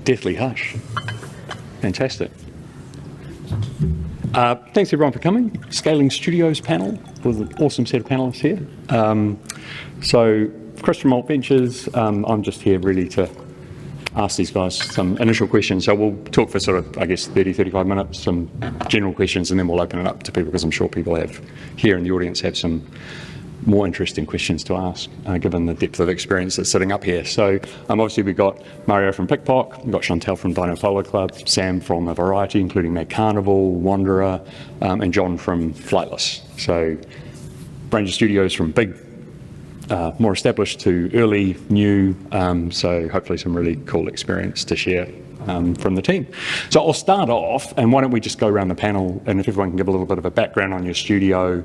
deathly hush. Fantastic. Thanks everyone for coming. Scaling Studios panel with an awesome set of panelists here. So Chris from Alt Ventures, I'm just here really to ask these guys some initial questions. So we'll talk for sort of, I guess, 30, 35 minutes, some general questions, and then we'll open it up to people because I'm sure people have here in the audience have some more interesting questions to ask, given the depth of experience that's sitting up here. So obviously we've got Mario from Pickpock, we've got Chantel from Dino Polo Club, Sam from a variety, including Mad Carnival, Wanderer, and John from Flightless. So range of studios from big, more established to early, new, so hopefully some really cool experience to share from the team. So I'll start off, and why don't we just go around the panel, and if everyone can give a little bit of a background on your studio,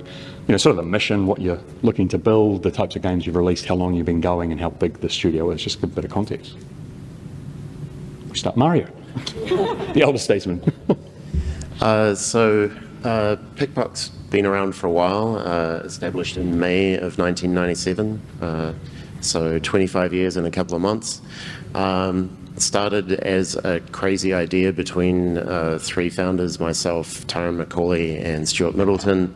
sort of the mission, what you're looking to build, the types of games you've released, how long you've been going, and how big the studio is, just a bit of context. We start Mario, the elder statesman. Pickpock's been around for a while, established in May of 1997, so 25 years in a couple of months. Started as a crazy idea between three founders, myself, Tyrone Macaulay, and Stuart Middleton,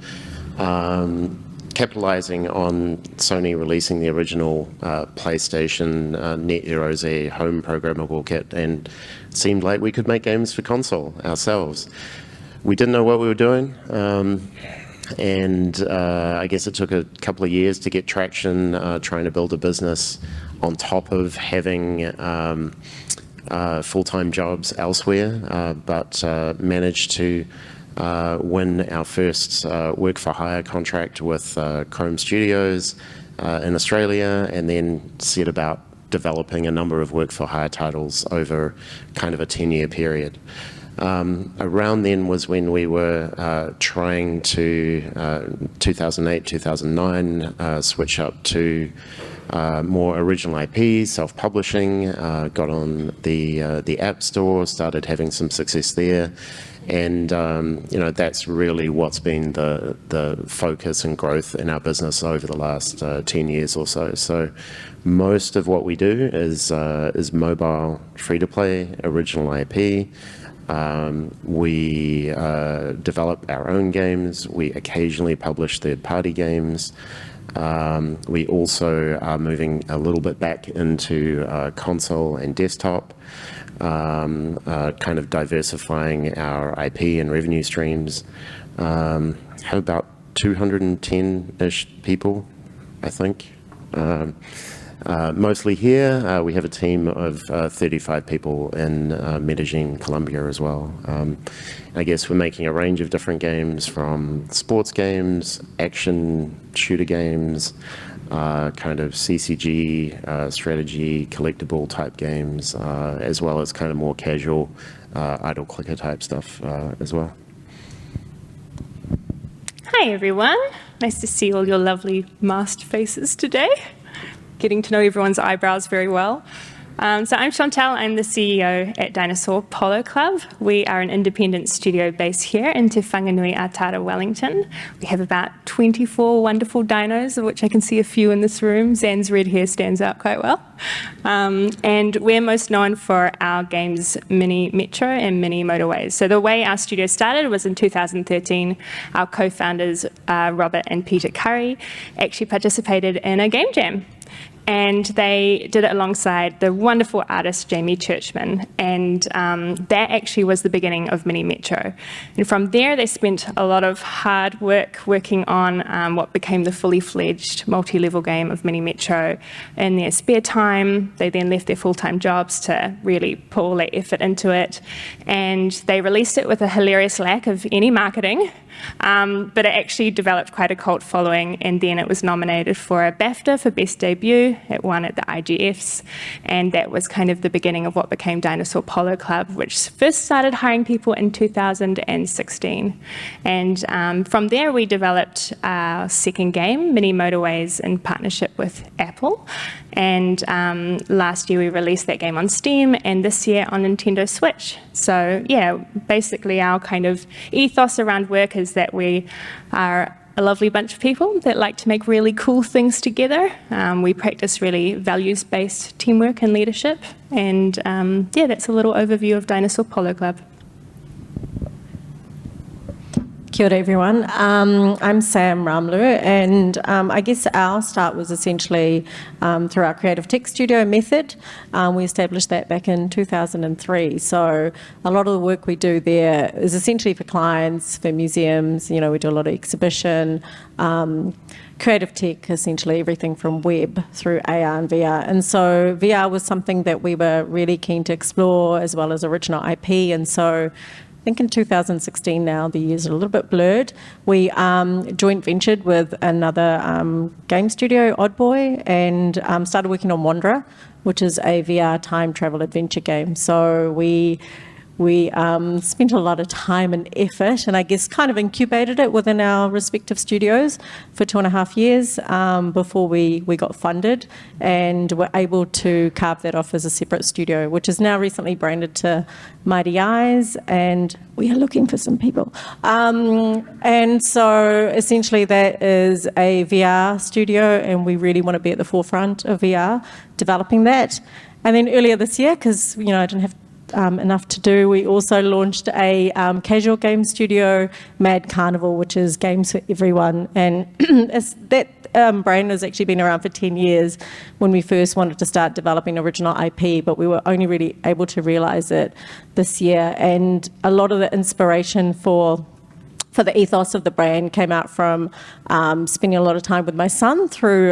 capitalizing on Sony releasing the original PlayStation Net Heroes, a home programmable kit, and it seemed like we could make games for console ourselves. We didn't know what we were doing, and I guess it took a couple of years to get traction trying to build a business on top of having full-time jobs elsewhere, but managed to win our first work-for-hire contract with Chrome Studios in Australia, and then set about developing a number of work-for-hire titles over kind of a 10-year period. Around then was when we were trying to, 2008, 2009, switch up to more original IP, self-publishing, got on the App Store, started having some success there, and that's really what's been the focus and growth in our business over the last 10 years or so. So most of what we do is mobile, free-to-play, original IP. We develop our own games. We occasionally publish third-party games. We also are moving a little bit back into console and desktop, kind of diversifying our IP and revenue streams. Have about 210-ish people, I think. Mostly here. We have a team of 35 people in Medellin, Colombia as well. I guess we're making a range of different games, from sports games, action shooter games, kind of CCG, strategy, collectible type games, as well as kind of more casual idle clicker type stuff as well. Hi everyone, nice to see all your lovely masked faces today. Getting to know everyone's eyebrows very well. So I'm Chantel, I'm the CEO at Dinosaur Polo Club. We are an independent studio based here in Te Whanganui Atara, Wellington. We have about 24 wonderful dinos, of which I can see a few in this room. Zan's red hair stands out quite well. And we're most known for our games Mini Metro and Mini Motorways. So the way our studio started was in 2013. Our co-founders, Robert and Peter Curry, actually participated in a game jam. And they did it alongside the wonderful artist Jamie Churchman, and that actually was the beginning of Mini Metro. And from there they spent a lot of hard work working on what became the fully fledged multi-level game of Mini Metro in their spare time. They then left their full-time jobs to really put all that effort into it, and they released it with a hilarious lack of any marketing. But it actually developed quite a cult following, and then it was nominated for a BAFTA for Best Debut. It won at the IGFs, and that was kind of the beginning of what became Dinosaur Polo Club, which first started hiring people in 2016. And from there we developed our second game, Mini Motorways, in partnership with Apple. And last year we released that game on Steam, and this year on Nintendo Switch. So yeah, basically our kind of ethos around work is that we are a lovely bunch of people that like to make really cool things together. We practice really values-based teamwork and leadership. And yeah, that's a little overview of Dinosaur Polo Club. Kia ora everyone. I'm Sam Ramlu, and I guess our start was essentially through our creative tech studio method. We established that back in 2003. So a lot of the work we do there is essentially for clients, for museums. You know, we do a lot of exhibition, creative tech, essentially everything from web through AR and VR. And so VR was something that we were really keen to explore, as well as original IP. And so I think in 2016 now, the years are a little bit blurred, we joint ventured with another game studio, Oddboy, and started working on Wanderer, which is a VR time travel adventure game. So we spent a lot of time and effort, and I guess kind of incubated it within our respective studios for 2.5 years before we got funded, and were able to carve that off as a separate studio, which is now recently branded to Mighty Eyes, and we are looking for some people. And so essentially that is a VR studio, and we really want to be at the forefront of VR, developing that. And then earlier this year, because I didn't have enough to do, we also launched a casual game studio, Mad Carnival, which is games for everyone. And that brand has actually been around for 10 years when we first wanted to start developing original IP, but we were only really able to realise it this year. And a lot of the inspiration for the ethos of the brand came out from spending a lot of time with my son through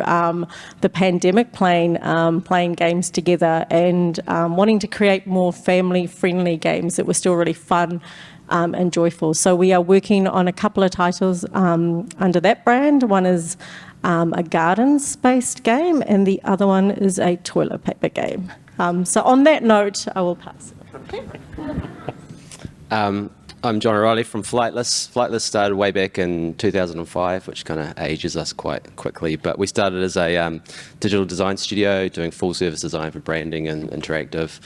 the pandemic, playing games together, and wanting to create more family-friendly games that were still really fun and joyful. So we are working on a couple of titles under that brand. One is a gardens-based game, and the other one is a toilet paper game. So on that note, I will pass. I'm John O'Reilly from Flightless. Flightless started way back in 2005, which kind of ages us quite quickly. But we started as a digital design studio, doing full service design for branding and interactive.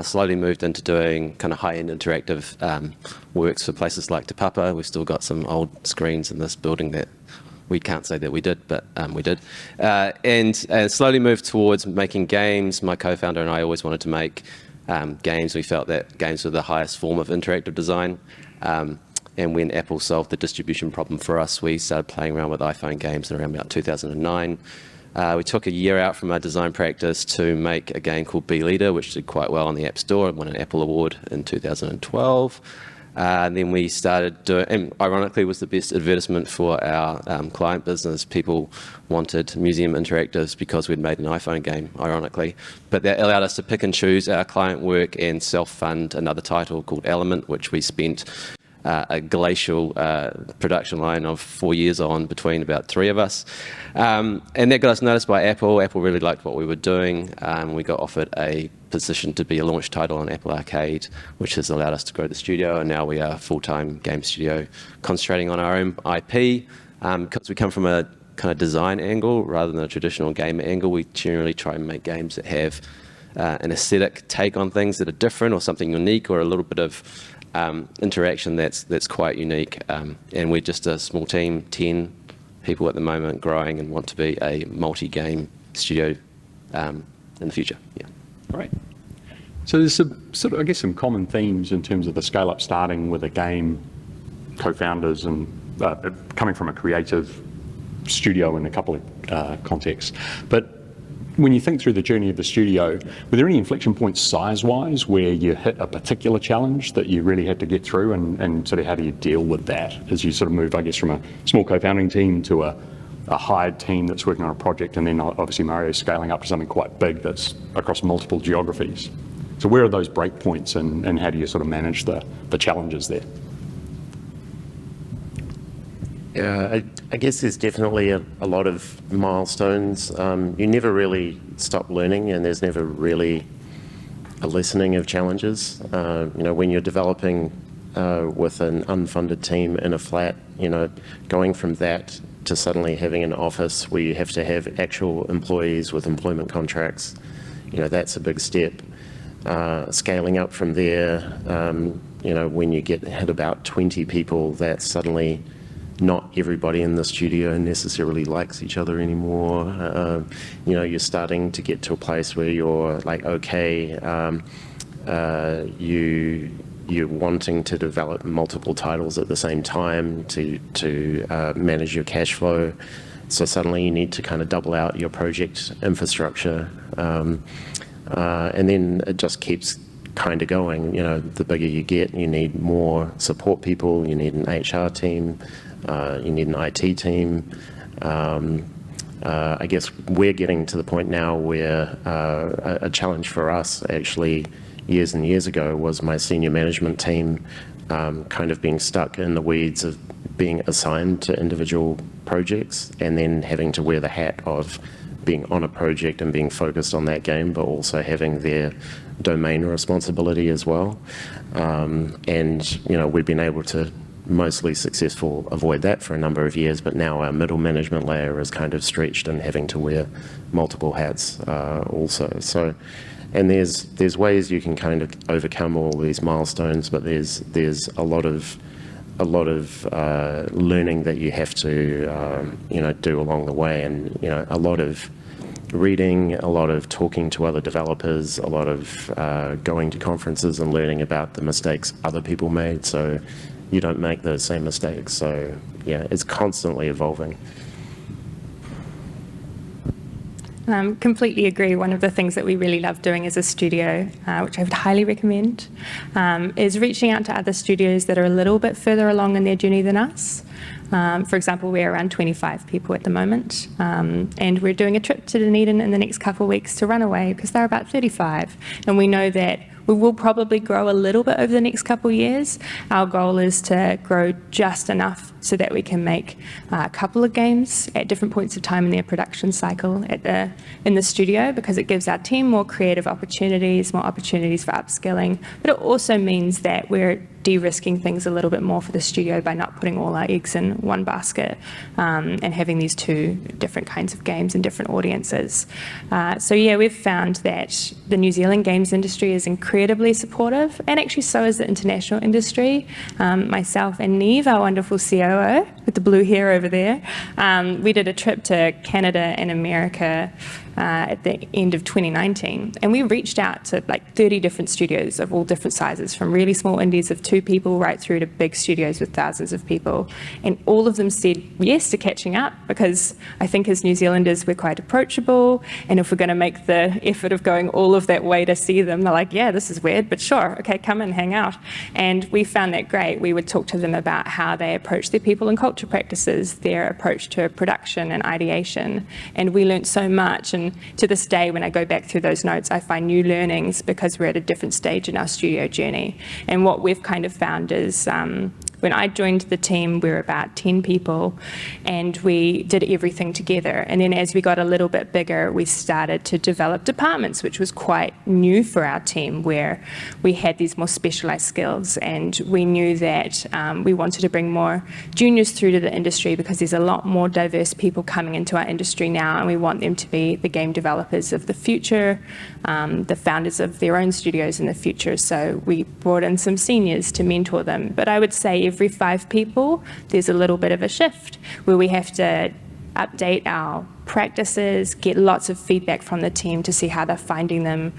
Slowly moved into doing kind of high-end interactive works for places like Te Papa. We've still got some old screens in this building that we can't say that we did, but we did. And slowly moved towards making games. My co-founder and I always wanted to make games. We felt that games were the highest form of interactive design. And when Apple solved the distribution problem for us, we started playing around with iPhone games around about 2009. We took a year out from our design practice to make a game called Be Leader, which did quite well on the App Store and won an Apple Award in 2012. And then we started doing, and ironically was the best advertisement for our client business. People wanted museum interactives because we'd made an iPhone game, ironically. But that allowed us to pick and choose our client work and self-fund another title called Element, which we spent a glacial production line of 4 years on between about 3 of us. And that got us noticed by Apple. Apple really liked what we were doing. We got offered a position to be a launch title on Apple Arcade, which has allowed us to grow the studio. And now we are a full-time game studio concentrating on our own IP. Because we come from a kind of design angle rather than a traditional game angle, we generally try and make games that have an aesthetic take on things that are different or something unique or a little bit of interaction that's quite unique. And we're just a small team, 10 people at the moment, growing and want to be a multi-game studio in the future. Yeah. Great. So there's some common themes in terms of the scale-up, starting with a game, co-founders, and coming from a creative studio in a couple of contexts. But when you think through the journey of the studio, were there any inflection points size-wise where you hit a particular challenge that you really had to get through, and sort of how do you deal with that as you sort of move, I guess, from a small co-founding team to a hired team that's working on a project, and then obviously Mario's scaling up to something quite big that's across multiple geographies. So where are those break points, and how do you sort of manage the challenges there? Yeah, I guess there's definitely a lot of milestones. You never really stop learning, and there's never really a lessening of challenges. When you're developing with an unfunded team in a flat, going from that to suddenly having an office where you have to have actual employees with employment contracts, that's a big step. Scaling up from there, when you hit about 20 people, that's suddenly not everybody in the studio necessarily likes each other anymore. You know, you're starting to get to a place where you're like, okay, you're wanting to develop multiple titles at the same time to manage your cash flow. So suddenly you need to kind of double out your project infrastructure. And then it just keeps kind of going. You know, the bigger you get, you need more support people, you need an HR team, you need an IT team. I guess we're getting to the point now where a challenge for us actually years and years ago was my senior management team kind of being stuck in the weeds of being assigned to individual projects and then having to wear the hat of being on a project and being focused on that game, but also having their domain responsibility as well. And, you know, we've been able to mostly successful avoid that for a number of years, but now our middle management layer is kind of stretched and having to wear multiple hats also. So, and there's ways you can kind of overcome all these milestones, but there's a lot of learning that you have to you know, do along the way, and you know, a lot of reading, a lot of talking to other developers, a lot of going to conferences and learning about the mistakes other people made, so you don't make those same mistakes. So yeah, it's constantly evolving. Completely agree. One of the things that we really love doing as a studio, which I would highly recommend, is reaching out to other studios that are a little bit further along in their journey than us. For example, we're around 25 people at the moment, and we're doing a trip to Dunedin in the next couple of weeks to Runaway because they're about 35. And we know that we will probably grow a little bit over the next couple of years. Our goal is to grow just enough so that we can make a couple of games at different points of time in their production cycle in the studio, because it gives our team more creative opportunities, more opportunities for upskilling, but it also means that we're de-risking things a little bit more for the studio by not putting all our eggs in one basket and having these two different kinds of games and different audiences. So yeah, we've found that the New Zealand games industry is incredibly supportive, and actually so is the international industry. Myself and Neve, our wonderful COO with the blue hair over there, we did a trip to Canada and America at the end of 2019, and we reached out to like 30 different studios of all different sizes, from really small indies of 2 people right through to big studios with thousands of people, and all of them said yes to catching up, because I think as New Zealanders we're quite approachable, and if we're going to make the effort of going all of that way to see them, they're like, yeah, this is weird, but sure, okay, come and hang out. And we found that great. We would talk to them about how they approach their people and culture practices, their approach to production and ideation, and we learned so much. And to this day, when I go back through those notes, I find new learnings because we're at a different stage in our studio journey. And what we've kind of found is when I joined the team, we were about 10 people, and we did everything together. And then as we got a little bit bigger, we started to develop departments, which was quite new for our team, where we had these more specialized skills. And we knew that we wanted to bring more juniors through to the industry, because there's a lot more diverse people coming into our industry now, and we want them to be the game developers of the future, the founders of their own studios in the future. So we brought in some seniors to mentor them. But I would say every 5 people, there's a little bit of a shift where we have to update our practices, get lots of feedback from the team to see how they're finding them.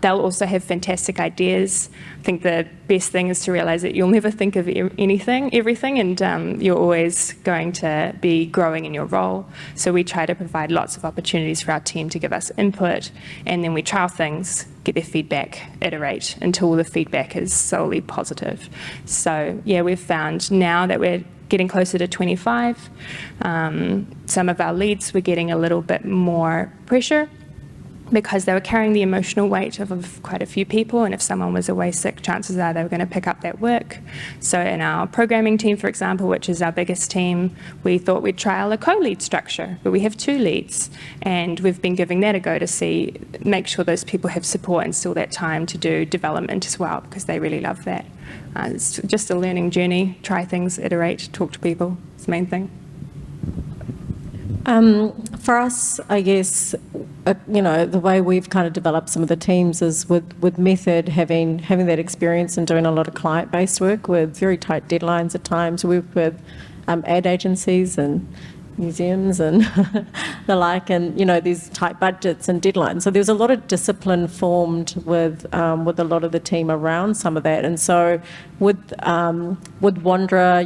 They'll also have fantastic ideas. I think the best thing is to realize that you'll never think of everything, and you're always going to be growing in your role. So we try to provide lots of opportunities for our team to give us input, and then we trial things, get their feedback, iterate until the feedback is solely positive. So yeah, we've found now that we're getting closer to 25. Some of our leads were getting a little bit more pressure because they were carrying the emotional weight of quite a few people, and if someone was away sick, chances are they were going to pick up that work. So in our programming team, for example, which is our biggest team, we thought we'd trial a co-lead structure, but we have 2 leads, and we've been giving that a go to make sure those people have support and still that time to do development as well, because they really love that. It's just a learning journey. Try things, iterate, talk to people. It's the main thing. For us, I guess, you know, the way we've kind of developed some of the teams is with Method, having that experience and doing a lot of client-based work with very tight deadlines at times. We work with ad agencies and museums and the like, and these tight budgets and deadlines. So there was a lot of discipline formed with a lot of the team around some of that. And so with Wanderer,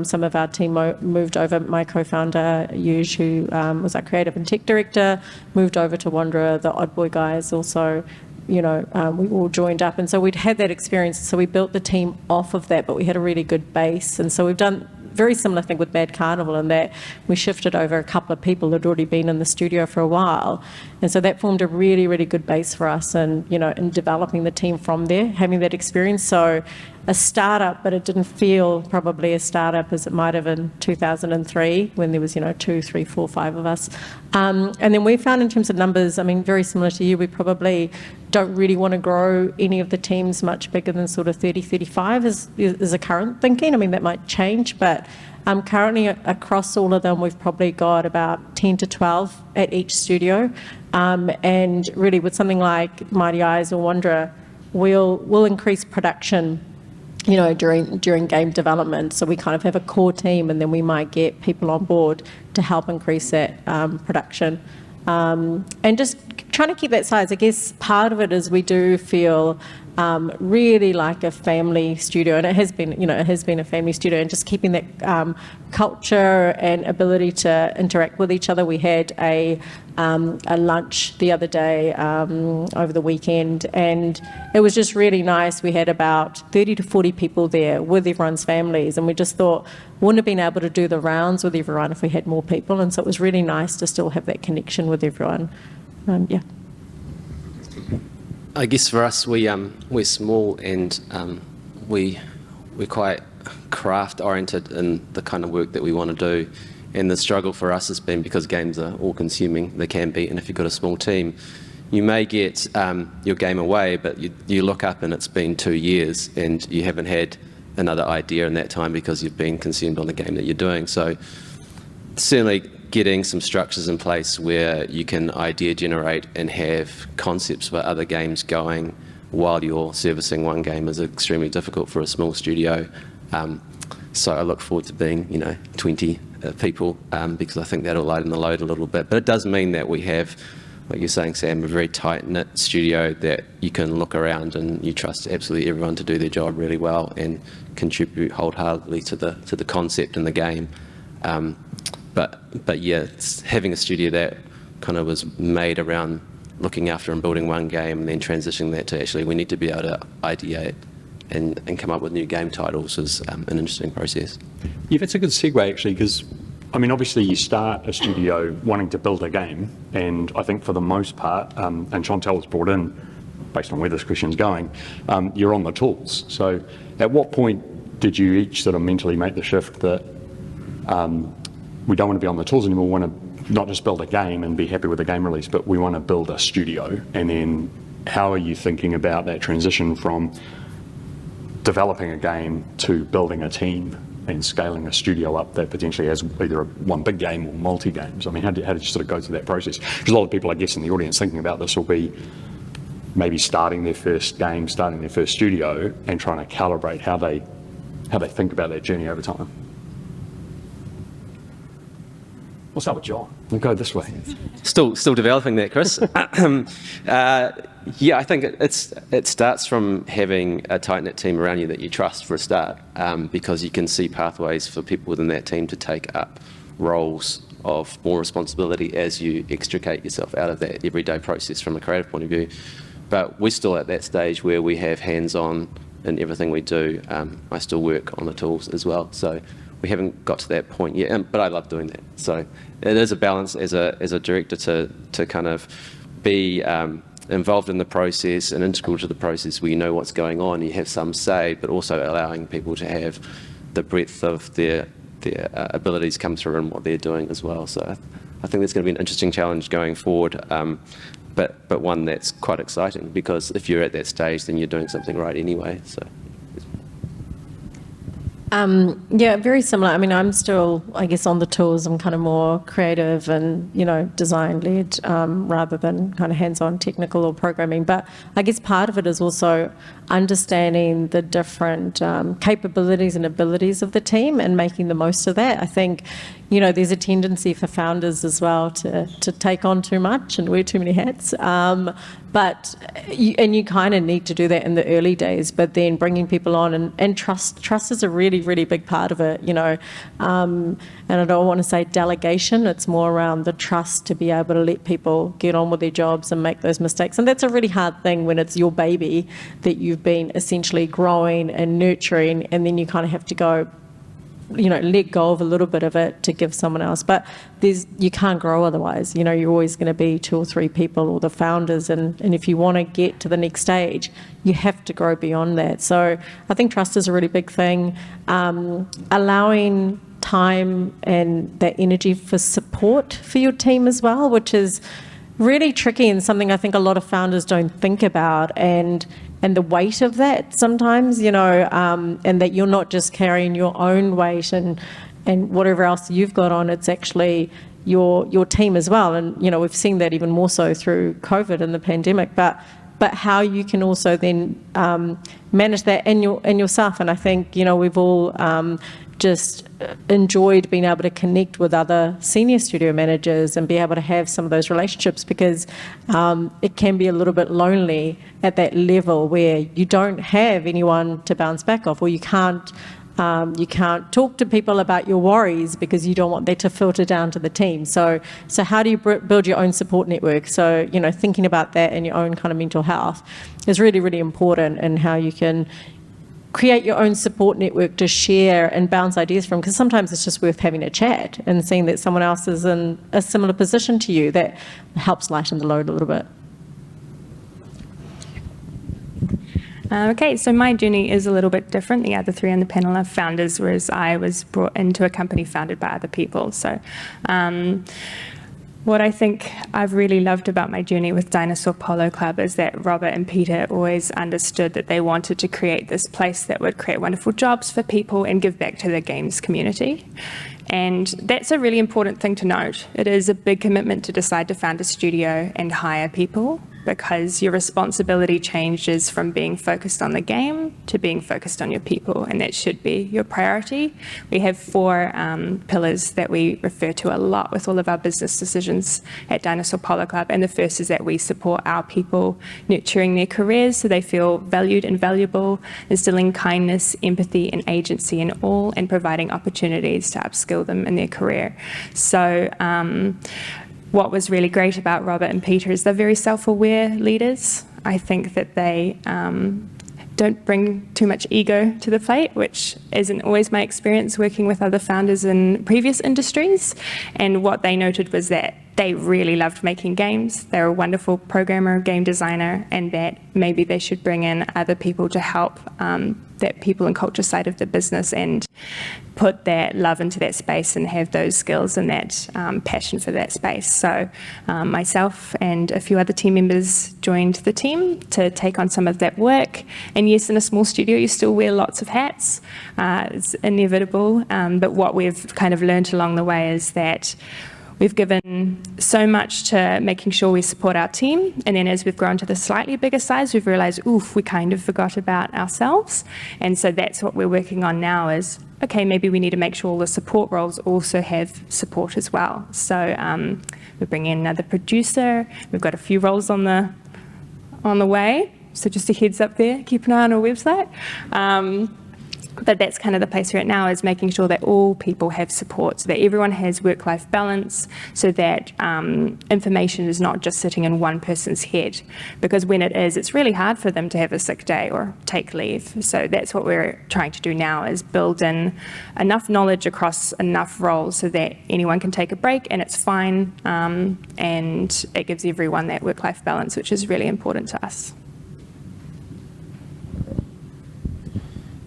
some of our team moved over. My co-founder Yuj, who was our creative and tech director, moved over to Wanderer. The Odd Boy guys also. We all joined up, and so we'd had that experience. So we built the team off of that, but we had a really good base. And so we've done very similar thing with Mad Carnival in that we shifted over a couple of people that had already been in the studio for a while. And so that formed a really, really good base for us and, in developing the team from there, having that experience. So a startup, but it didn't feel probably a startup as it might have in 2003 when there was, 2, 3, 4, 5 of us. And then we found in terms of numbers, very similar to you, we probably don't really want to grow any of the teams much bigger than sort of 30, 35 is the current thinking. That might change, but currently across all of them, we've probably got about 10 to 12 at each studio. And really with something like Mighty Eyes or Wanderer, we'll increase production during game development. So we kind of have a core team, and then we might get people on board to help increase that production. And just trying to keep that size. I guess part of it is we do feel really like a family studio, and it has been a family studio, and just keeping that culture and ability to interact with each other. We had a lunch the other day over the weekend, and it was just really nice. We had about 30 to 40 people there with everyone's families, and we just thought wouldn't have been able to do the rounds with everyone if we had more people, and so it was really nice to still have that connection with everyone. I guess for us, we're small and we're quite craft oriented in the kind of work that we want to do. And the struggle for us has been because games are all consuming, they can be, and if you've got a small team, you may get your game away, but you look up and it's been 2 years and you haven't had another idea in that time because you've been consumed on the game that you're doing. So certainly getting some structures in place where you can idea generate and have concepts for other games going while you're servicing one game is extremely difficult for a small studio. So I look forward to being 20 people because I think that'll lighten the load a little bit. But it does mean that we have, like you're saying, Sam, a very tight-knit studio that you can look around and you trust absolutely everyone to do their job really well and contribute wholeheartedly to the concept and the game. But yeah, it's having a studio that kind of was made around looking after and building one game and then transitioning that to actually we need to be able to ideate and come up with new game titles is an interesting process. Yeah, that's a good segue actually, because obviously you start a studio wanting to build a game, and I think for the most part, and Chantal was brought in based on where this question's going, you're on the tools. So at what point did you each sort of mentally make the shift that we don't want to be on the tools anymore, we want to not just build a game and be happy with the game release, but we want to build a studio? And then how are you thinking about that transition from developing a game to building a team and scaling a studio up that potentially has either one big game or multi-games? How did you sort of go through that process? Because a lot of people, I guess, in the audience thinking about this will be maybe starting their first game, starting their first studio, and trying to calibrate how they think about that journey over time. We'll start with John. We'll go this way. Still developing that, Chris. Yeah, I think it starts from having a tight-knit team around you that you trust for a start, because you can see pathways for people within that team to take up roles of more responsibility as you extricate yourself out of that everyday process from a creative point of view. But we're still at that stage where we have hands-on in everything we do. I still work on the tools as well, so we haven't got to that point yet, but I love doing that. So it is a balance as a director to kind of be involved in the process and integral to the process where you know what's going on, you have some say, but also allowing people to have the breadth of their abilities come through in what they're doing as well. So I think there's going to be an interesting challenge going forward, but one that's quite exciting, because if you're at that stage, then you're doing something right anyway. So. Yeah, very similar. I mean, I'm still, I guess, on the tools. I'm kind of more creative and, design-led rather than kind of hands-on technical or programming. But I guess part of it is also understanding the different capabilities and abilities of the team and making the most of that. I think, there's a tendency for founders as well to take on too much and wear too many hats. But you kind of need to do that in the early days, but then bringing people on and trust is a really, really big part of it, and I don't want to say delegation, it's more around the trust to be able to let people get on with their jobs and make those mistakes. And that's a really hard thing when it's your baby that you've been essentially growing and nurturing, and then you kind of have to go, let go of a little bit of it to give someone else. But you can't grow otherwise. You're always going to be 2 or 3 people or the founders. And if you want to get to the next stage, you have to grow beyond that. So I think trust is a really big thing. Allowing time and that energy for support for your team as well, which is really tricky and something I think a lot of founders don't think about, and the weight of that sometimes, and that you're not just carrying your own weight and whatever else you've got on, it's actually your team as well. And, we've seen that even more so through COVID and the pandemic, but how you can also then manage that in yourself. And I think, we've all just enjoyed being able to connect with other senior studio managers and be able to have some of those relationships, because it can be a little bit lonely at that level where you don't have anyone to bounce back off, or you can't talk to people about your worries because you don't want that to filter down to the team. So how do you build your own support network? So, thinking about that and your own kind of mental health is really, really important, and how you can create your own support network to share and bounce ideas from, because sometimes it's just worth having a chat and seeing that someone else is in a similar position to you. That helps lighten the load a little bit. Okay, so my journey is a little bit different. The other 3 on the panel are founders, whereas I was brought into a company founded by other people. So what I think I've really loved about my journey with Dinosaur Polo Club is that Robert and Peter always understood that they wanted to create this place that would create wonderful jobs for people and give back to the games community. And that's a really important thing to note. It is a big commitment to decide to found a studio and hire people, because your responsibility changes from being focused on the game to being focused on your people, and that should be your priority. We have 4 pillars that we refer to a lot with all of our business decisions at Dinosaur Polo Club, and the first is that we support our people nurturing their careers so they feel valued and valuable, instilling kindness, empathy and agency in all, and providing opportunities to upskill them in their career. So what was really great about Robert and Peter is they're very self-aware leaders. I think that they don't bring too much ego to the plate, which isn't always my experience working with other founders in previous industries. And what they noted was that they really loved making games. They're a wonderful programmer, game designer, and that maybe they should bring in other people to help that people and culture side of the business and put that love into that space and have those skills and that passion for that space. So myself and a few other team members joined the team to take on some of that work. And yes, in a small studio, you still wear lots of hats. It's inevitable. But what we've kind of learned along the way is that we've given so much to making sure we support our team, and then as we've grown to the slightly bigger size, we've realised, oof, we kind of forgot about ourselves. And so that's what we're working on now is, okay, maybe we need to make sure all the support roles also have support as well. So we bring in another producer. We've got a few roles on the way. So just a heads up there, keep an eye on our website. But that's kind of the place we're at now, is making sure that all people have support, so that everyone has work-life balance, so that information is not just sitting in one person's head. Because when it is, it's really hard for them to have a sick day or take leave. So that's what we're trying to do now, is build in enough knowledge across enough roles so that anyone can take a break and it's fine, and it gives everyone that work-life balance, which is really important to us.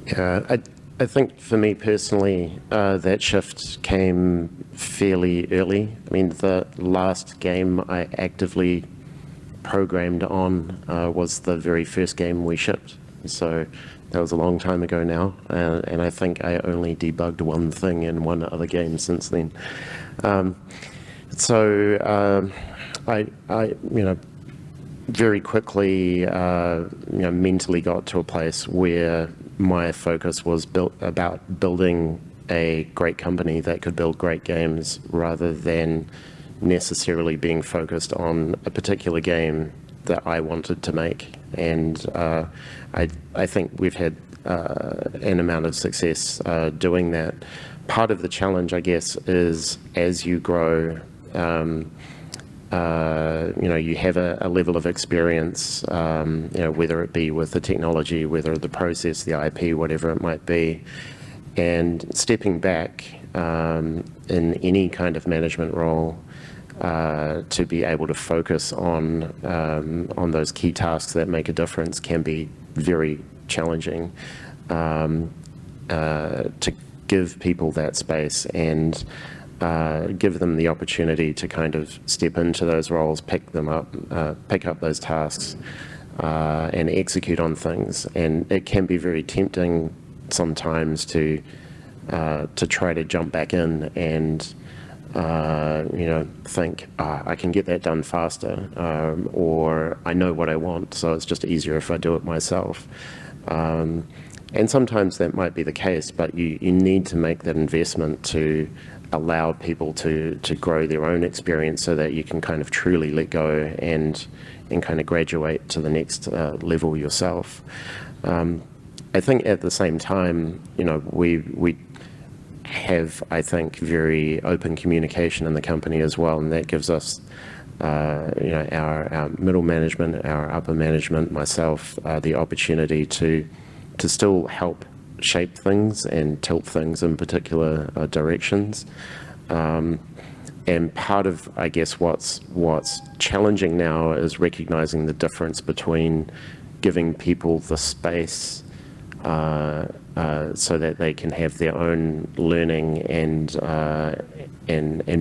Yeah, I think for me personally, that shift came fairly early. I mean, the last game I actively programmed on was the very first game we shipped, So that was a long time ago now, and I think I only debugged one thing in one other game since then. I very quickly, mentally got to a place where my focus was about building a great company that could build great games rather than necessarily being focused on a particular game that I wanted to make. And I think we've had an amount of success doing that. Part of the challenge, I guess, is as you grow, you have a level of experience, whether it be with the technology, whether the process, the IP, whatever it might be. And stepping back in any kind of management role to be able to focus on those key tasks that make a difference can be very challenging. To give people that space and give them the opportunity to kind of step into those roles, pick up those tasks, and execute on things. And it can be very tempting sometimes to try to jump back in and think, I can get that done faster, or I know what I want, so it's just easier if I do it myself. And sometimes that might be the case, but you need to make that investment to allow people to grow their own experience so that you can kind of truly let go and kind of graduate to the next level yourself. I think at the same time, we have, I think, very open communication in the company as well, and that gives us, our middle management, our upper management, myself, the opportunity to still help shape things and tilt things in particular directions. And part of, I guess, what's challenging now is recognizing the difference between giving people the space so that they can have their own learning and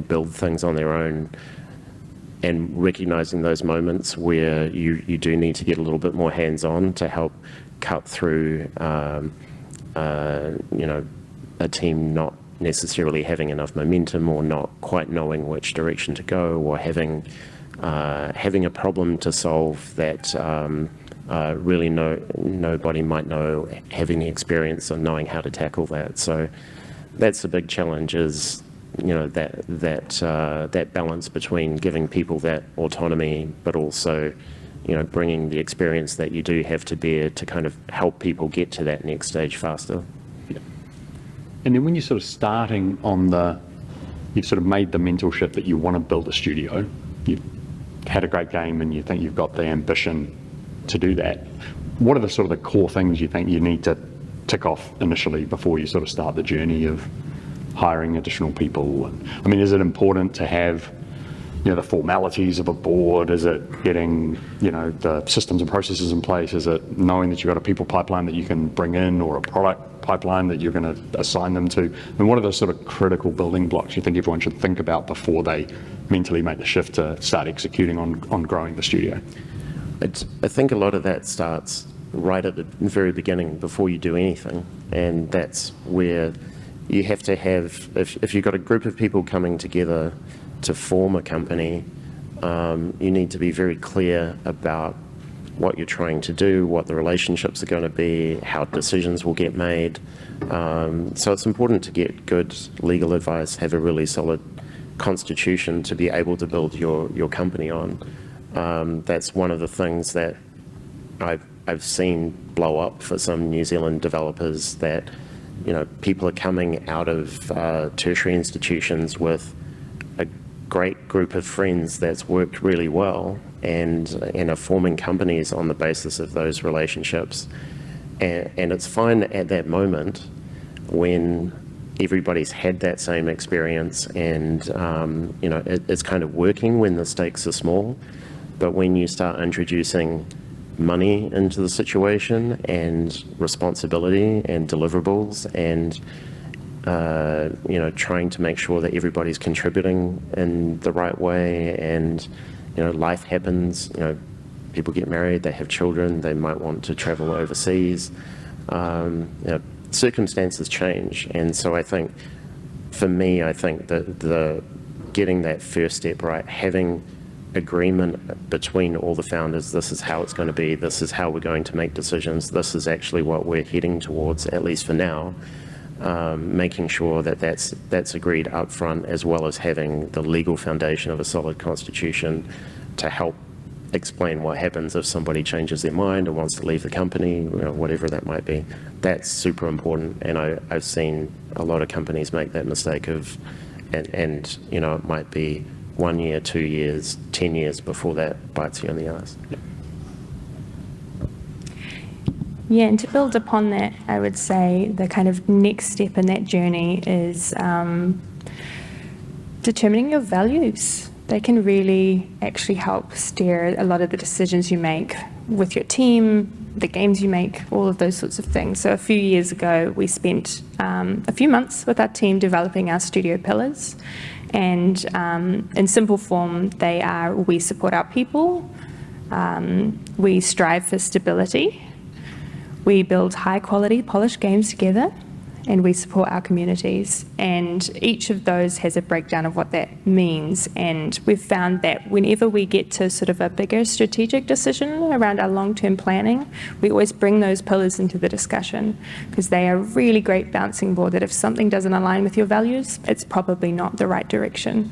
build things on their own, and recognizing those moments where you do need to get a little bit more hands-on to help cut through a team not necessarily having enough momentum or not quite knowing which direction to go, or having a problem to solve that really nobody might know, having the experience of knowing how to tackle that. So that's the big challenge, is that balance between giving people that autonomy, but also bringing the experience that you do have to bear to kind of help people get to that next stage faster. Yeah. And then when you're sort of starting on you've sort of made the mental shift that you want to build a studio, you've had a great game and you think you've got the ambition to do that, what are the sort of the core things you think you need to tick off initially before you sort of start the journey of hiring additional people? I mean, is it important to have the formalities of a board? Is it getting the systems and processes in place? Is it knowing that you've got a people pipeline that you can bring in, or a product pipeline that you're going to assign them to? I mean, what are the sort of critical building blocks you think everyone should think about before they mentally make the shift to start executing on growing the studio? I think a lot of that starts right at the very beginning, before you do anything, and that's where you have to have, if you've got a group of people coming together to form a company, you need to be very clear about what you're trying to do, what the relationships are going to be, how decisions will get made. So it's important to get good legal advice, have a really solid constitution to be able to build your company on. That's one of the things that I've seen blow up for some New Zealand developers, that people are coming out of tertiary institutions with a great group of friends that's worked really well, and are forming companies on the basis of those relationships. And it's fine at that moment when everybody's had that same experience, and it's kind of working when the stakes are small. But when you start introducing money into the situation, and responsibility and deliverables, and trying to make sure that everybody's contributing in the right way, and life happens, people get married, they have children, they might want to travel overseas. Circumstances change, and so I think, for me, I think that getting that first step right, having agreement between all the founders, this is how it's going to be, this is how we're going to make decisions, this is actually what we're heading towards, at least for now, making sure that that's agreed up front, as well as having the legal foundation of a solid constitution to help explain what happens if somebody changes their mind or wants to leave the company, whatever that might be. That's super important, and I've seen a lot of companies make that mistake of, and it might be 1 year, 2 years, 10 years before that bites you in the ass. Yeah, and to build upon that, I would say the kind of next step in that journey is determining your values. They can really actually help steer a lot of the decisions you make with your team, the games you make, all of those sorts of things. So a few years ago, we spent a few months with our team developing our studio pillars. And in simple form, they are: we support our people, we strive for stability, we build high quality, polished games together, and we support our communities. And each of those has a breakdown of what that means. And we've found that whenever we get to sort of a bigger strategic decision around our long-term planning, we always bring those pillars into the discussion, because they are a really great bouncing board that if something doesn't align with your values, it's probably not the right direction.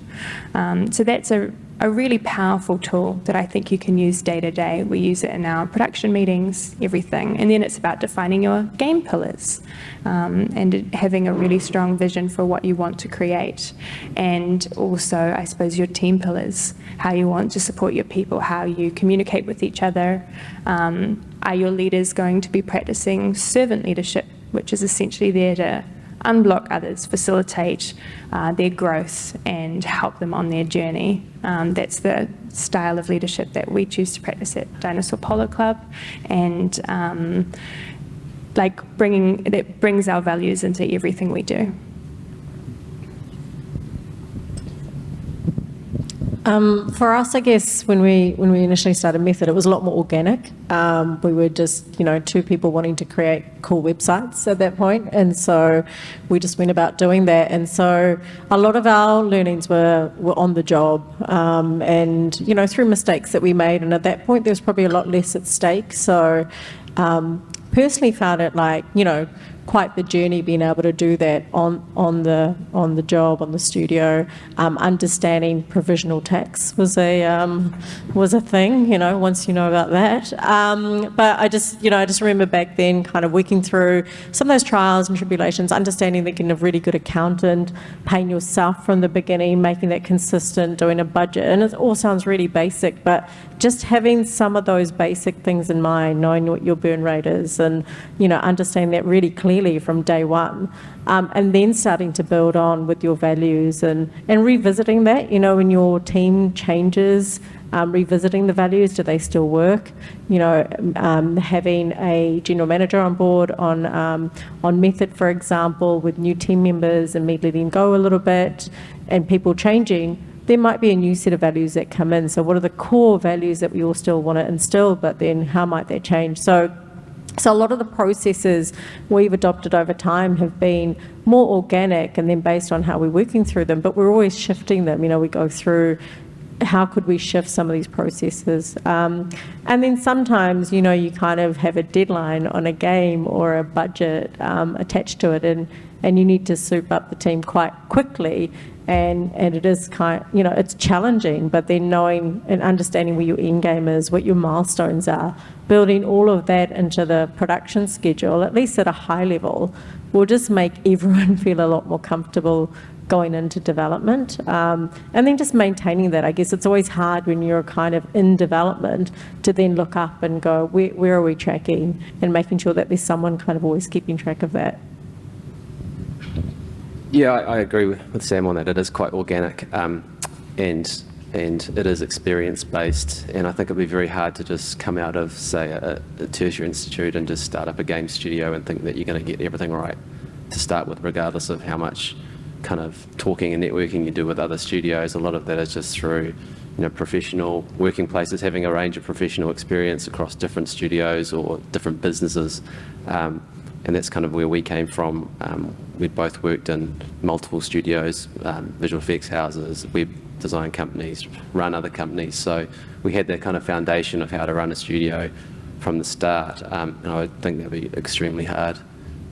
So that's a really powerful tool that I think you can use day to day. We use it in our production meetings, everything. And then it's about defining your game pillars and having a really strong vision for what you want to create. And also, I suppose, your team pillars, how you want to support your people, how you communicate with each other. Are your leaders going to be practicing servant leadership, which is essentially there to unblock others, facilitate their growth and help them on their journey. That's the style of leadership that we choose to practice at Dinosaur Polo Club, and that brings our values into everything we do. For us, I guess, when we initially started Method, it was a lot more organic. We were just, two people wanting to create cool websites at that point, and so we just went about doing that. And so a lot of our learnings were on the job, and through mistakes that we made. And at that point, there was probably a lot less at stake. So personally, found it quite the journey being able to do that on the job, on the studio. Understanding provisional tax was a thing, once you know about that. But I just remember back then kind of working through some of those trials and tribulations, understanding that getting a really good accountant, paying yourself from the beginning, making that consistent, doing a budget. And it all sounds really basic, but just having some of those basic things in mind, knowing what your burn rate is, and understanding that really clearly from day one, and then starting to build on with your values and revisiting that, when your team changes, revisiting the values, do they still work? Having a general manager on board on Method, for example, with new team members and me letting go a little bit and people changing, there might be a new set of values that come in. So what are the core values that we all still want to instill, but then how might they change? So a lot of the processes we've adopted over time have been more organic and then based on how we're working through them, but we're always shifting them. We go through how could we shift some of these processes. And then sometimes, you kind of have a deadline on a game or a budget attached to it, and you need to soup up the team quite quickly. And it is it's challenging, but then knowing and understanding where your end game is, what your milestones are, building all of that into the production schedule, at least at a high level, will just make everyone feel a lot more comfortable going into development. And then just maintaining that. I guess it's always hard when you're kind of in development to then look up and go, where are we tracking? And making sure that there's someone kind of always keeping track of that. Yeah, I agree with Sam on that. It is quite organic, and it is experience-based, and I think it'd be very hard to just come out of, say, a tertiary institute and just start up a game studio and think that you're going to get everything right to start with, regardless of how much kind of talking and networking you do with other studios. A lot of that is just through professional working places, having a range of professional experience across different studios or different businesses. And that's kind of where we came from. We'd both worked in multiple studios, visual effects houses, web design companies, run other companies. So we had that kind of foundation of how to run a studio from the start. And I think that'd be extremely hard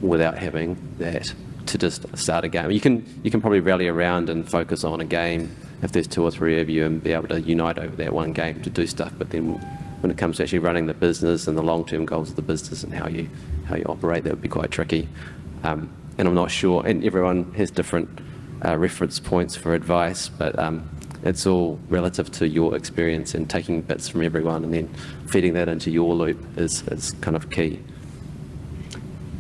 without having that to just start a game. You can probably rally around and focus on a game if there's 2 or 3 of you and be able to unite over that one game to do stuff. But then when it comes to actually running the business and the long-term goals of the business and how you operate, that would be quite tricky. And I'm not sure, and everyone has different reference points for advice, but it's all relative to your experience, and taking bits from everyone and then feeding that into your loop is kind of key.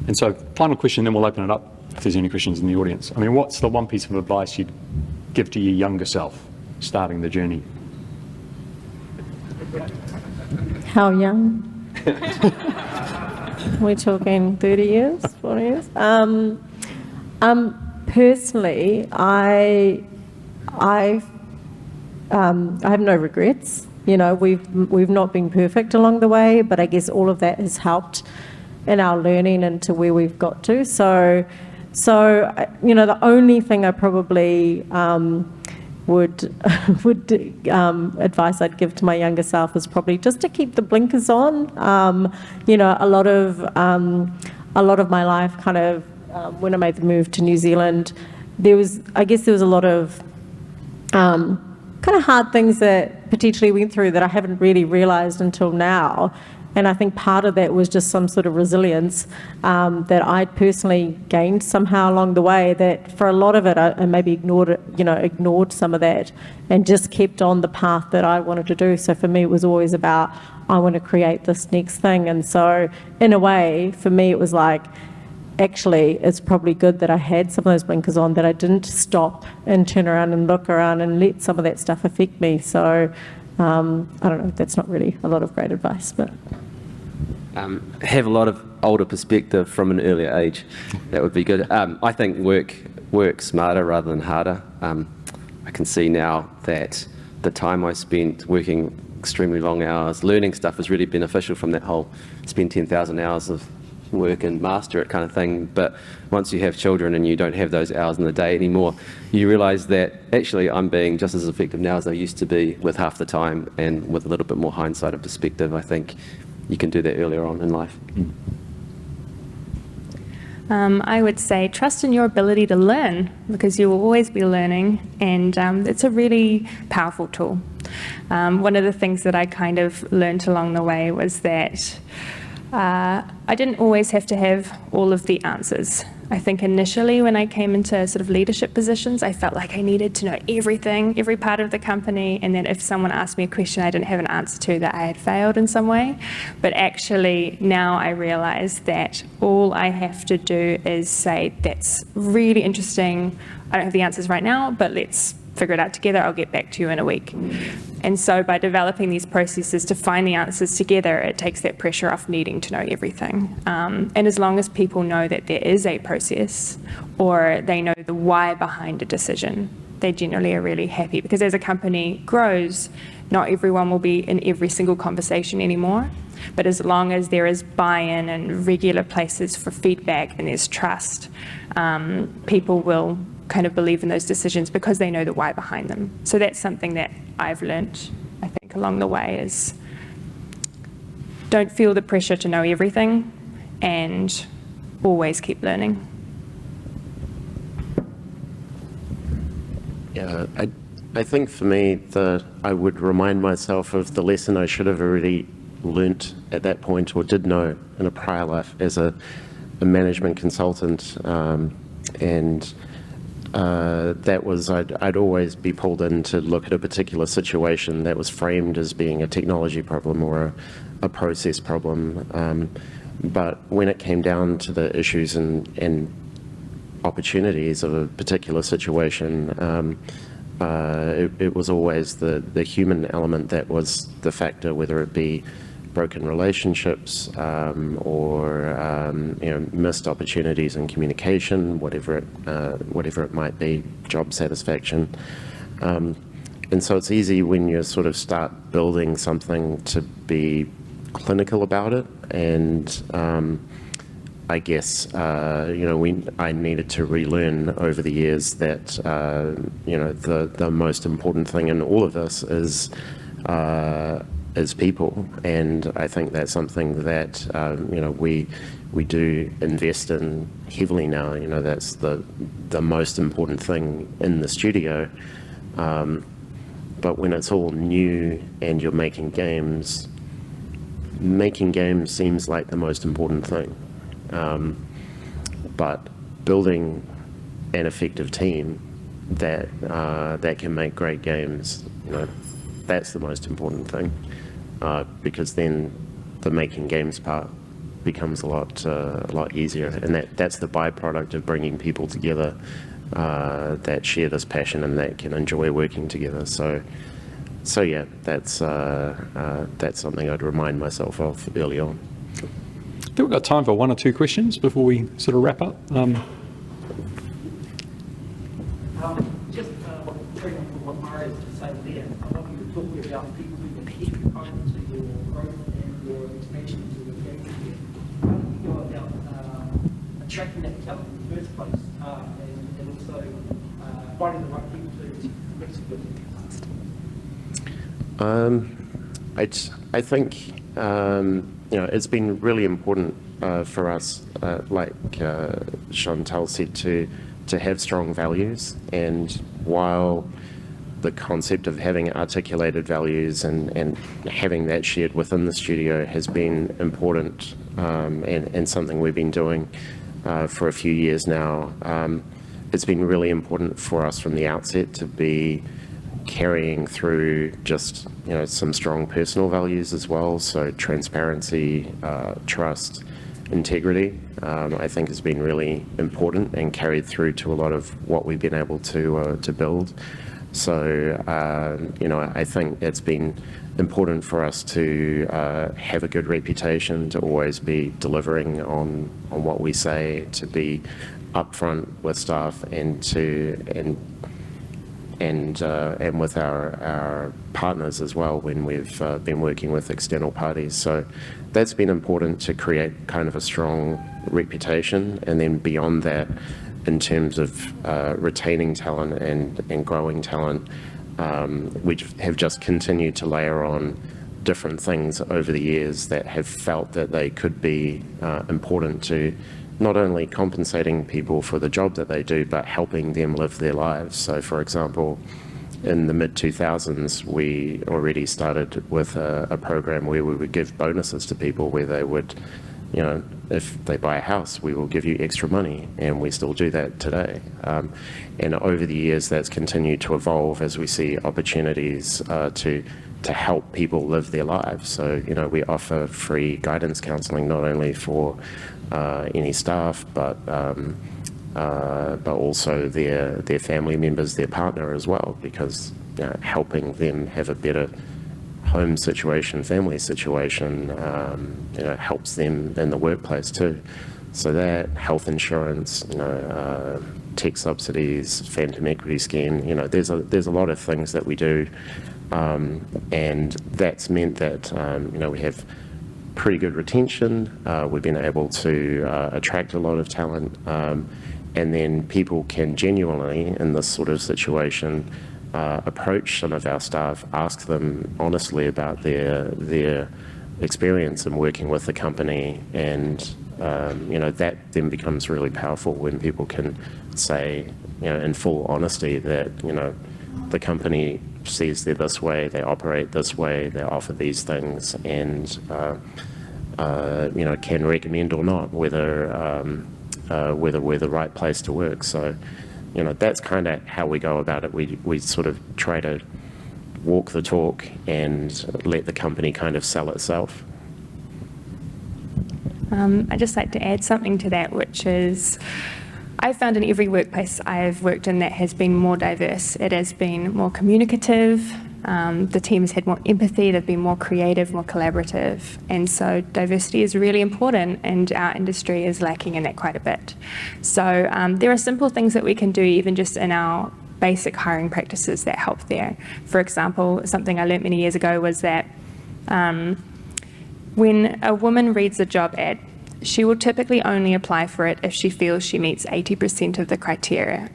And so, final question, then we'll open it up if there's any questions in the audience. I mean, what's the one piece of advice you'd give to your younger self starting the journey? How young? We're talking 30 years, 40 years? Personally, I have no regrets. We've not been perfect along the way, but I guess all of that has helped in our learning and to where we've got to. So the only thing I probably would advice I'd give to my younger self is probably just to keep the blinkers on. A lot of my life kind of when I made the move to New Zealand, there was a lot of kind of hard things that potentially went through that I haven't really realised until now. And I think part of that was just some sort of resilience that I'd personally gained somehow along the way, that for a lot of it, I maybe ignored some of that and just kept on the path that I wanted to do. So for me, it was always about, I want to create this next thing. And so in a way, for me, it was like, actually, it's probably good that I had some of those blinkers on, that I didn't stop and turn around and look around and let some of that stuff affect me. So I don't know, that's not really a lot of great advice, but... have a lot of older perspective from an earlier age. That would be good. I think work smarter rather than harder. I can see now that the time I spent working extremely long hours, learning stuff was really beneficial from that whole spend 10,000 hours of work and master it kind of thing. But once you have children and you don't have those hours in the day anymore, you realise that actually I'm being just as effective now as I used to be with half the time, and with a little bit more hindsight and perspective, I think you can do that earlier on in life. I would say trust in your ability to learn, because you will always be learning, and it's a really powerful tool. One of the things that I kind of learned along the way was that I didn't always have to have all of the answers. I think initially when I came into sort of leadership positions, I felt like I needed to know everything, every part of the company, and then if someone asked me a question I didn't have an answer to, that I had failed in some way. But actually now I realise that all I have to do is say, that's really interesting, I don't have the answers right now, but let's figure it out together, I'll get back to you in a week. And so by developing these processes to find the answers together, it takes that pressure off needing to know everything. And as long as people know that there is a process, or they know the why behind a decision, they generally are really happy. Because as a company grows, not everyone will be in every single conversation anymore. But as long as there is buy-in and regular places for feedback and there's trust, people will kind of believe in those decisions because they know the why behind them. So that's something that I've learnt, I think, along the way, is don't feel the pressure to know everything, and always keep learning. Yeah, I think for me, I would remind myself of the lesson I should have already learnt at that point, or did know in a prior life as a management consultant, and that was I'd always be pulled in to look at a particular situation that was framed as being a technology problem or a process problem. But when it came down to the issues and opportunities of a particular situation, it was always the human element that was the factor, whether it be broken relationships or missed opportunities in communication, whatever it might be, job satisfaction. and so it's easy when you sort of start building something to be clinical about it, and I guess I needed to relearn over the years that the most important thing in all of this is people, and I think that's something that we do invest in heavily now. That's the most important thing in the studio. But when it's all new and you're making games seems like the most important thing. But building an effective team that can make great games, that's the most important thing, because then the making games part becomes a lot easier, and that's the byproduct of bringing people together that share this passion and that can enjoy working together. So yeah, that's something I'd remind myself of early on. I think we've got time for one or two questions before we sort of wrap up. Just carrying on from what Mario's just saying there, I want you to talk about people who are key components to your growth and your expansion to your game here. How do you go about attracting that talent in the first place, and also finding the right people to execute it? I think it's been really important for us, like Chantal said, to have strong values. And while the concept of having articulated values and having that shared within the studio has been important, and something we've been doing for a few years now, it's been really important for us from the outset to be carrying through just some strong personal values as well. So transparency, trust, integrity, I think has been really important and carried through to a lot of what we've been able to build. So I think it's been important for us to have a good reputation, to always be delivering on what we say, to be upfront with staff, and with our partners as well when we've been working with external parties. So that's been important to create kind of a strong reputation. And then beyond that, in terms of retaining talent and growing talent, we have just continued to layer on different things over the years that have felt that they could be important to not only compensating people for the job that they do, but helping them live their lives. So, for example, in the mid-2000s, we already started with a program where we would give bonuses to people, where they would, if they buy a house, we will give you extra money, and we still do that today. And over the years, that's continued to evolve as we see opportunities to help people live their lives. So, we offer free guidance counselling, not only for any staff, but also their family members, their partner as well, because helping them have a better home situation, family situation, helps them in the workplace too. So that, health insurance, tech subsidies, phantom equity scheme, there's a lot of things that we do, and that's meant that we have pretty good retention. We've been able to attract a lot of talent, and then people can genuinely, in this sort of situation, approach some of our staff, ask them honestly about their experience in working with the company, and that then becomes really powerful when people can say, in full honesty, that the company sees they're this way, they operate this way, they offer these things, and can recommend or not whether we're the right place to work. So that's kind of how we go about it. We sort of try to walk the talk and let the company kind of sell itself. I'd just like to add something to that, which is I've found in every workplace I've worked in that has been more diverse, it has been more communicative, the team has had more empathy, they've been more creative, more collaborative, and so diversity is really important, and our industry is lacking in that quite a bit. So there are simple things that we can do even just in our basic hiring practices that help there. For example, something I learned many years ago was that when a woman reads a job ad, she will typically only apply for it if she feels she meets 80% of the criteria.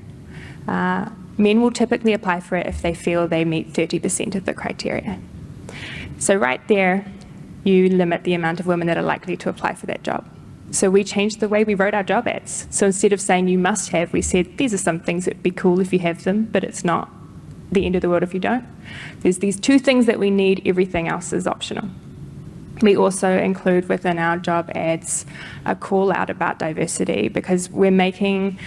Men will typically apply for it if they feel they meet 30% of the criteria. So right there, you limit the amount of women that are likely to apply for that job. So we changed the way we wrote our job ads. So instead of saying you must have, we said these are some things that would be cool if you have them, but it's not the end of the world if you don't. There's these 2 things that we need, everything else is optional. We also include within our job ads a call out about diversity, because we're making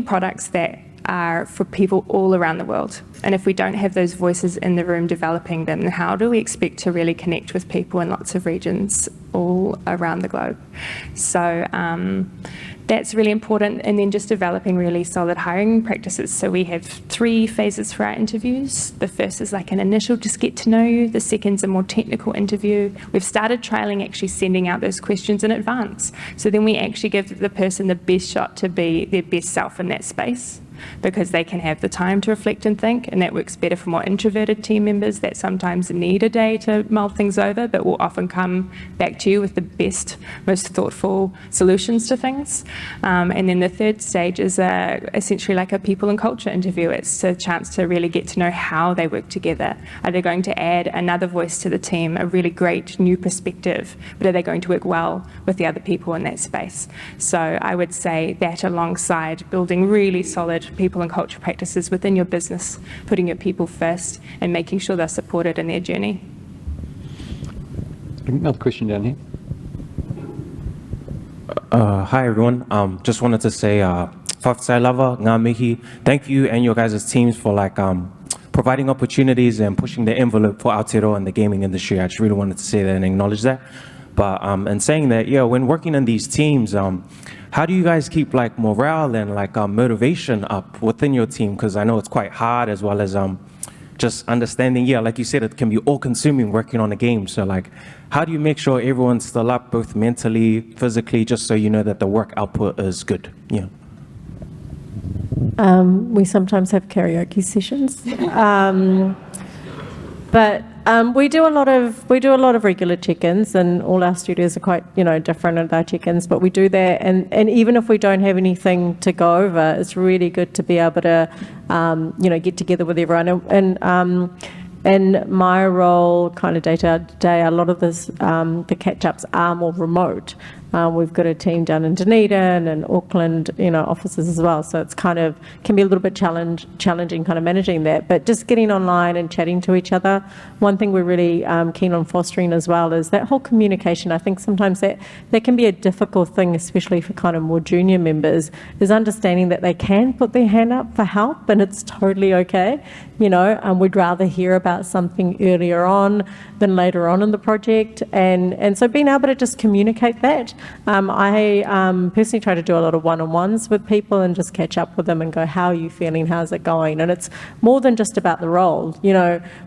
products that are for people all around the world. And if we don't have those voices in the room developing them, how do we expect to really connect with people in lots of regions all around the globe? So that's really important. And then just developing really solid hiring practices. So we have 3 phases for our interviews. The first is like an initial just get to know you. The second's a more technical interview. We've started trialing actually sending out those questions in advance. So then we actually give the person the best shot to be their best self in that space, because they can have the time to reflect and think, and that works better for more introverted team members that sometimes need a day to mull things over, but will often come back to you with the best, most thoughtful solutions to things. And then the third stage is essentially like a people and culture interview. It's a chance to really get to know how they work together. Are they going to add another voice to the team, a really great new perspective, but are they going to work well with the other people in that space? So I would say that alongside building really solid people and culture practices within your business, putting your people first and making sure they're supported in their journey. Another question down here. Hi everyone. Just wanted to say, Whawhai lava, ngā mihi. Thank you and your guys' teams for providing opportunities and pushing the envelope for Aotearoa and the gaming industry. I just really wanted to say that and acknowledge that. But and saying that, yeah, when working in these teams, how do you guys keep morale and motivation up within your team? Because I know it's quite hard, as well as just understanding, yeah, like you said, it can be all-consuming working on a game. So how do you make sure everyone's still up, both mentally, physically, just so you know that the work output is good? Yeah. We sometimes have karaoke sessions, but we do a lot of regular check-ins, and all our studios are quite different in their check-ins. But we do that, and even if we don't have anything to go over, it's really good to be able to get together with everyone. And my role, kind of day to day, a lot of this the catch-ups are more remote. We've got a team down in Dunedin and Auckland, offices as well. So it's kind of can be a little bit challenging kind of managing that. But just getting online and chatting to each other. One thing we're really keen on fostering as well is that whole communication. I think sometimes that can be a difficult thing, especially for kind of more junior members, is understanding that they can put their hand up for help and it's totally okay. We'd rather hear about something earlier on than later on in the project. And so being able to just communicate that. I personally try to do a lot of one-on-ones with people and just catch up with them and go, how are you feeling? How's it going? And it's more than just about the role.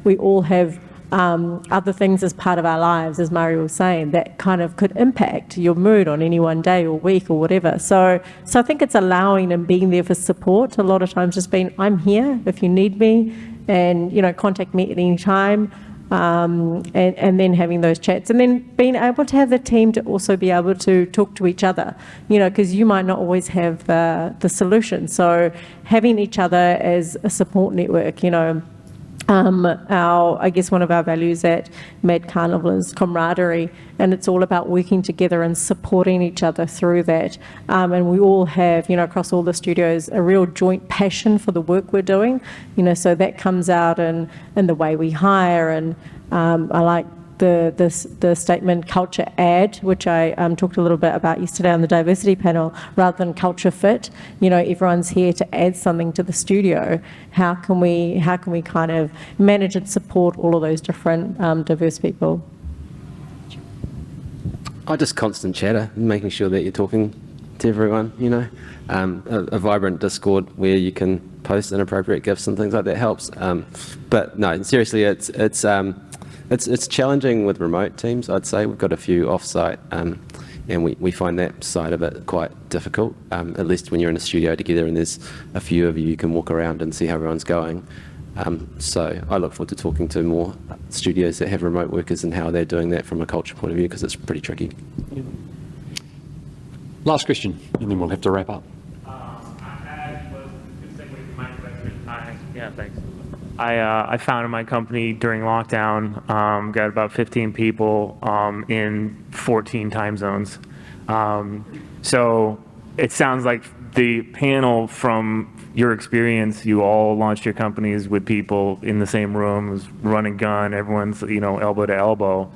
We all have other things as part of our lives, as Mari was saying, that kind of could impact your mood on any one day or week or whatever. So I think it's allowing and being there for support. A lot of times just being, I'm here if you need me, and contact me at any time. And then having those chats, and then being able to have the team to also be able to talk to each other, because you might not always have the solution. So having each other as a support network, I guess one of our values at Mad Carnival is camaraderie, and it's all about working together and supporting each other through that. And we all have, across all the studios, a real joint passion for the work we're doing, so that comes out in the way we hire. And I like the statement culture add, which I talked a little bit about yesterday on the diversity panel, rather than culture fit. Everyone's here to add something to the studio. How can we kind of manage and support all of those different diverse people? Just constant chatter, making sure that you're talking to everyone, a vibrant Discord where you can post inappropriate GIFs and things like that helps. But no, seriously, it's challenging with remote teams. I'd say we've got a few off-site and we find that side of it quite difficult, at least when you're in a studio together and there's a few of you can walk around and see how everyone's going. So I look forward to talking to more studios that have remote workers and how they're doing that from a culture point of view, because it's pretty tricky. Last question, and then we'll have to wrap up. Yeah, thanks. I founded my company during lockdown, got about 15 people in 14 time zones. So it sounds like the panel, from your experience, you all launched your companies with people in the same room, it was run and gun, everyone's, you know, elbow to elbow.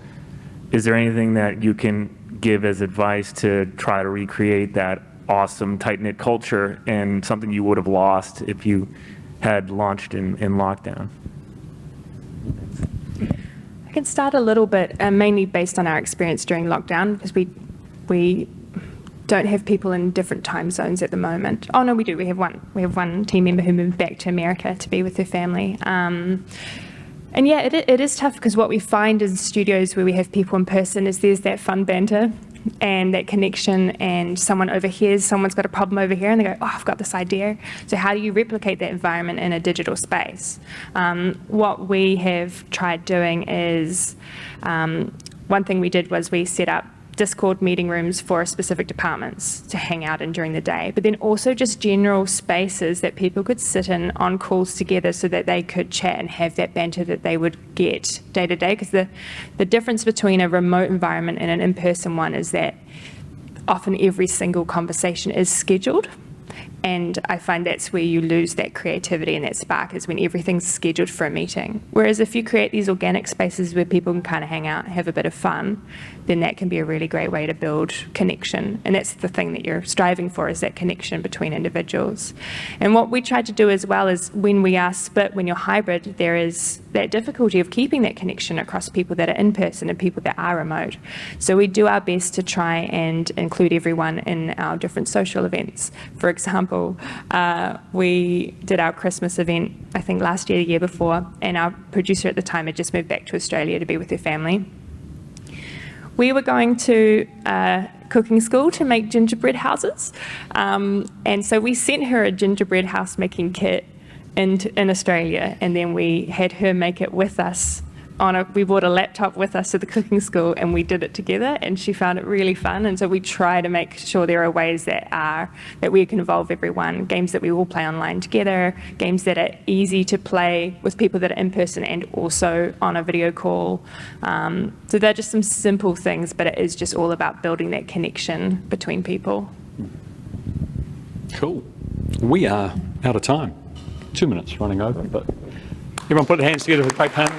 Is there anything that you can give as advice to try to recreate that awesome tight-knit culture and something you would have lost if you had launched in lockdown? I can start a little bit, mainly based on our experience during lockdown, because we don't have people in different time zones at the moment. Oh no, we do. We have one team member who moved back to America to be with her family. And yeah, it is tough, because what we find in studios where we have people in person is there's that fun banter and that connection, and someone overhears, someone's got a problem over here, and they go, oh, I've got this idea. So how do you replicate that environment in a digital space? What we have tried doing is, one thing we did was we set up Discord meeting rooms for specific departments to hang out in during the day, but then also just general spaces that people could sit in on calls together so that they could chat and have that banter that they would get day to day. Because the difference between a remote environment and an in-person one is that often every single conversation is scheduled. And I find that's where you lose that creativity and that spark, is when everything's scheduled for a meeting. Whereas if you create these organic spaces where people can kind of hang out and have a bit of fun, then that can be a really great way to build connection. And that's the thing that you're striving for, is that connection between individuals. And what we tried to do as well is, when we are split, when you're hybrid, there is that difficulty of keeping that connection across people that are in person and people that are remote. So we do our best to try and include everyone in our different social events. For example, we did our Christmas event, I think last year, the year before, and our producer at the time had just moved back to Australia to be with her family. We were going to cooking school to make gingerbread houses, and so we sent her a gingerbread house making kit in Australia, and then we had her make it with us. We brought a laptop with us to the cooking school, and we did it together, and she found it really fun. And so we try to make sure there are ways that we can involve everyone, games that we all play online together, games that are easy to play with people that are in person and also on a video call. So they're just some simple things, but it is just all about building that connection between people. Cool. We are out of time. 2 minutes running over, but everyone put their hands together for a great panel.